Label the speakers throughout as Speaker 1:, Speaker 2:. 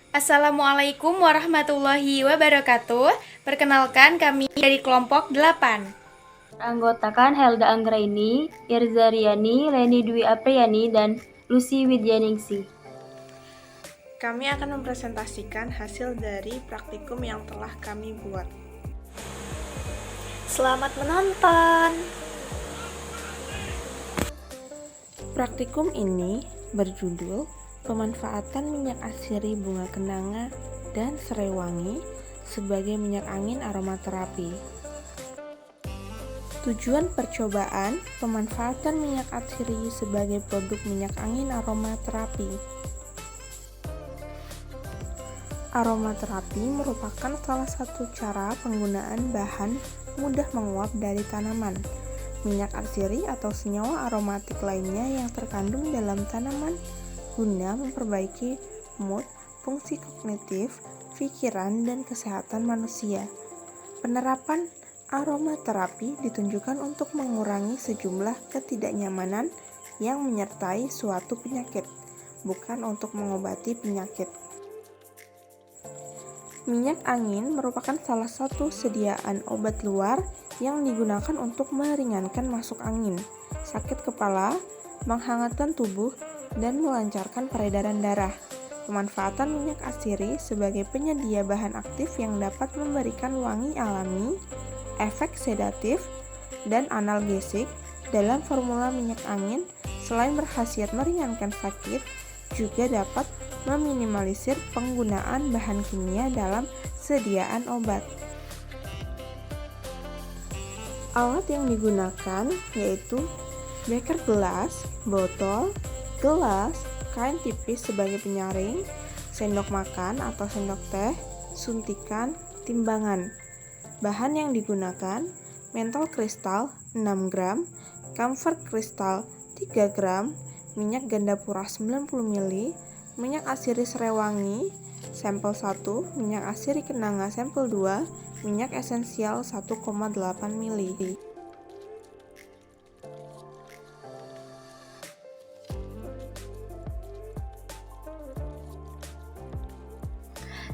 Speaker 1: Assalamualaikum warahmatullahi wabarakatuh. Perkenalkan kami dari kelompok 8.
Speaker 2: Anggotakan Helda Anggraini, Irza Riani, Leni Dwi Apriyani, dan Lucy Widyaningsih.
Speaker 3: Kami akan mempresentasikan hasil dari praktikum yang telah kami buat.
Speaker 1: Selamat menonton.
Speaker 3: Praktikum ini berjudul Pemanfaatan minyak asiri bunga kenanga dan serai wangi sebagai minyak angin aromaterapi. Tujuan percobaan pemanfaatan minyak asiri sebagai produk minyak angin aromaterapi. Aromaterapi merupakan salah satu cara penggunaan bahan mudah menguap dari tanaman, minyak asiri atau senyawa aromatik lainnya yang terkandung dalam tanaman guna memperbaiki mood, fungsi kognitif, pikiran, dan kesehatan manusia. Penerapan aromaterapi ditunjukkan untuk mengurangi sejumlah ketidaknyamanan yang menyertai suatu penyakit, bukan untuk mengobati penyakit. Minyak angin merupakan salah satu sediaan obat luar yang digunakan untuk meringankan masuk angin, sakit kepala, menghangatkan tubuh, dan melancarkan peredaran darah. Pemanfaatan minyak asiri sebagai penyedia bahan aktif yang dapat memberikan wangi alami, efek sedatif, dan analgesik dalam formula minyak angin selain berkhasiat meringankan sakit, juga dapat meminimalisir penggunaan bahan kimia dalam sediaan obat. Alat yang digunakan yaitu beker gelas, botol, gelas, kain tipis sebagai penyaring, sendok makan atau sendok teh, suntikan, timbangan. Bahan yang digunakan: mentol kristal 6 gram, camphor kristal 3 gram, minyak gandapura 90 ml, minyak asiri serai wangi sampel 1, minyak asiri kenanga sampel 2, minyak esensial 1,8 ml.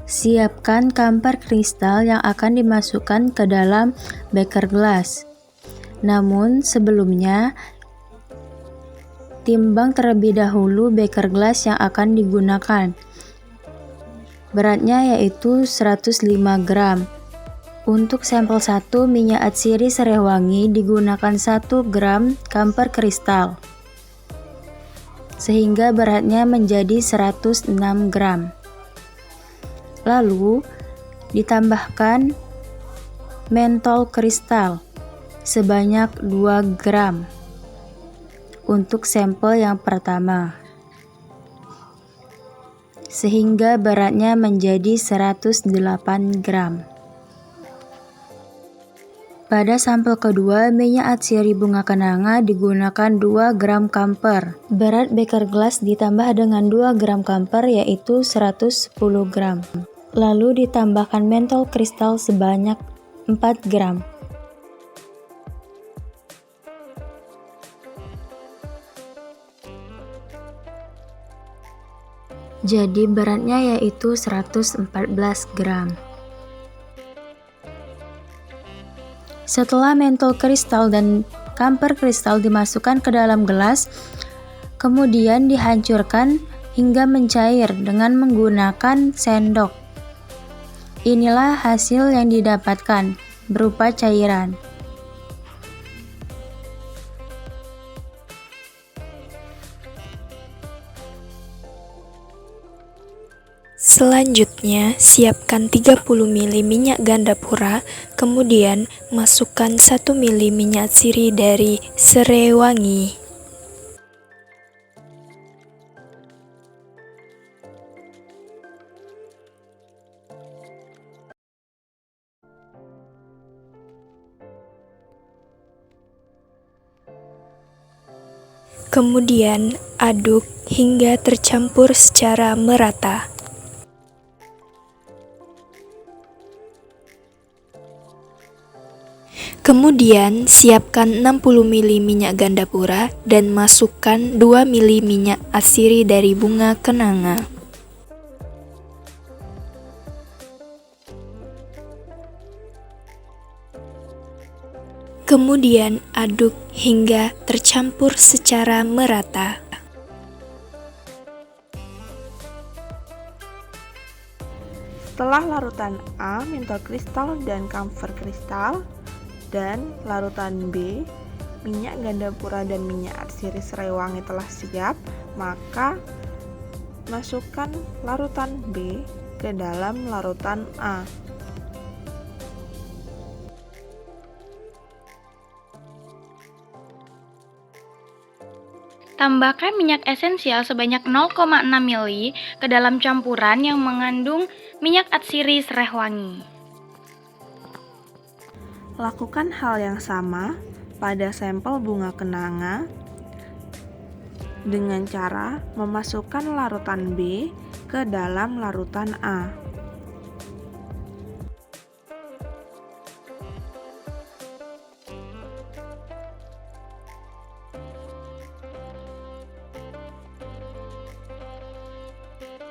Speaker 2: Siapkan kamper kristal yang akan dimasukkan ke dalam beker gelas. Namun sebelumnya, timbang terlebih dahulu beker gelas yang akan digunakan. Beratnya yaitu 105 gram. Untuk sampel 1 minyak atsiri serai wangi digunakan 1 gram kamper kristal, sehingga beratnya menjadi 106 gram. Lalu ditambahkan mentol kristal sebanyak 2 gram untuk sampel yang pertama, sehingga beratnya menjadi 108 gram. Pada sampel kedua, minyak atsiri bunga kenanga digunakan 2 gram kamper. Berat beker gelas ditambah dengan 2 gram kamper yaitu 110 gram. Lalu ditambahkan mentol kristal sebanyak 4 gram. Jadi beratnya yaitu 114 gram. Setelah mentol kristal dan kamper kristal dimasukkan ke dalam gelas, kemudian dihancurkan hingga mencair dengan menggunakan sendok. Inilah hasil yang didapatkan berupa cairan.
Speaker 4: Selanjutnya, siapkan 30 ml minyak gandapura, kemudian masukkan 1 ml minyak atsiri dari serai wangi. Kemudian aduk hingga tercampur secara merata. Kemudian siapkan 60 ml minyak gandapura dan masukkan 2 ml minyak asiri dari bunga kenanga. Kemudian aduk hingga tercampur secara merata.
Speaker 3: Setelah larutan A, mentol kristal dan kamfer kristal, dan larutan B, minyak ganda pura dan minyak atsiri serai wangi telah siap, maka masukkan larutan B ke dalam larutan A.
Speaker 1: Tambahkan minyak esensial sebanyak 0,6 ml ke dalam campuran yang mengandung minyak atsiri serai wangi.
Speaker 3: Lakukan hal yang sama pada sampel bunga kenanga dengan cara memasukkan larutan B ke dalam larutan A.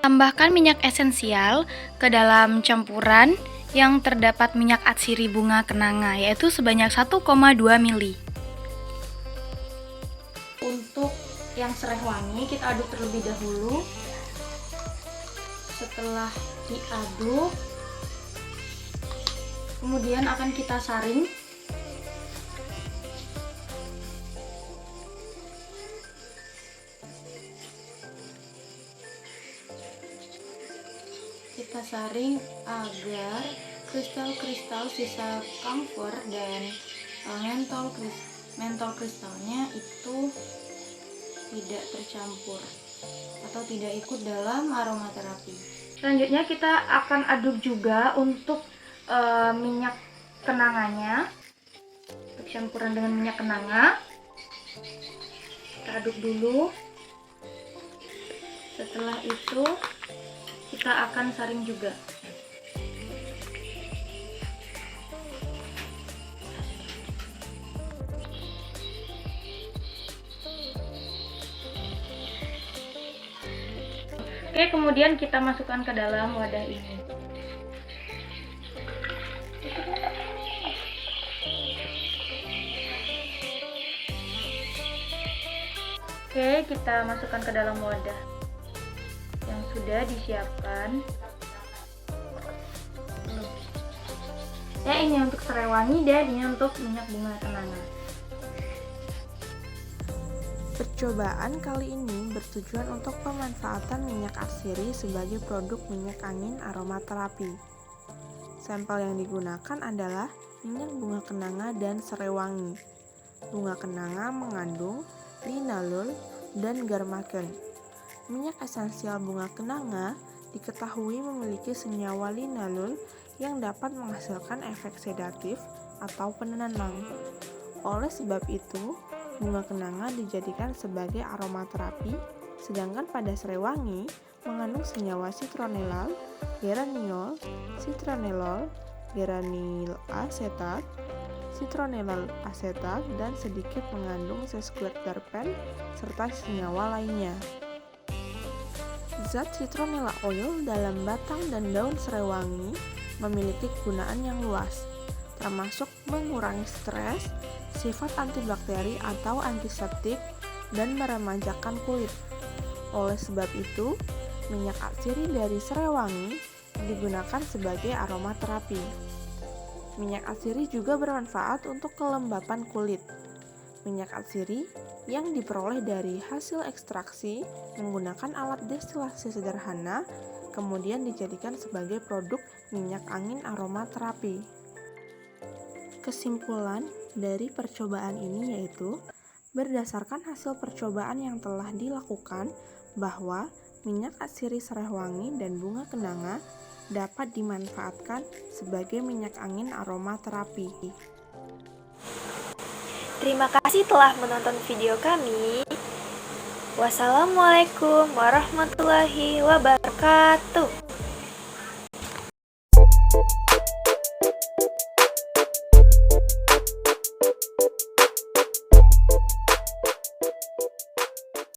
Speaker 1: Tambahkan minyak esensial ke dalam campuran yang terdapat minyak atsiri bunga kenanga, yaitu sebanyak 1,2 ml. Untuk yang serai wangi kita aduk terlebih dahulu. Setelah diaduk, kemudian akan kita saring. Kita saring agar kristal-kristal sisa kamfer dan mentol kristalnya itu tidak tercampur atau tidak ikut dalam aromaterapi. Selanjutnya kita akan aduk juga untuk minyak kenanganya, untuk campuran dengan minyak kenanga. Kita aduk dulu. Setelah itu kita akan saring juga. Oke, kemudian kita masukkan ke dalam wadah ini. Oke, kita masukkan ke dalam wadah yang sudah disiapkan. Ya, ini untuk serai wangi dan ini untuk minyak bunga kenanga.
Speaker 3: Percobaan kali ini bertujuan untuk pemanfaatan minyak atsiri sebagai produk minyak angin aromaterapi. Sampel yang digunakan adalah minyak bunga kenanga dan serai wangi. Bunga kenanga mengandung linalool dan garmaken. Minyak esensial bunga kenanga diketahui memiliki senyawa linalool yang dapat menghasilkan efek sedatif atau penenang. Oleh sebab itu, bunga kenanga dijadikan sebagai aromaterapi, sedangkan pada serai wangi mengandung senyawa citronellal, geraniol, citronellol, geranyl asetat, citronellal asetat, dan sedikit mengandung sesquiterpen serta senyawa lainnya. Zat citronella oil dalam batang dan daun serai wangi memiliki kegunaan yang luas, termasuk mengurangi stres, sifat antibakteri atau antiseptik, dan meremajakan kulit. Oleh sebab itu, minyak atsiri dari serai wangi digunakan sebagai aromaterapi. Minyak atsiri juga bermanfaat untuk kelembapan kulit. Minyak atsiri yang diperoleh dari hasil ekstraksi menggunakan alat destilasi sederhana, kemudian dijadikan sebagai produk minyak angin aromaterapi. Kesimpulan dari percobaan ini yaitu, berdasarkan hasil percobaan yang telah dilakukan, bahwa minyak atsiri serai wangi dan bunga kenanga dapat dimanfaatkan sebagai minyak angin aromaterapi.
Speaker 4: Terima kasih telah menonton video kami. Wassalamualaikum warahmatullahi wabarakatuh.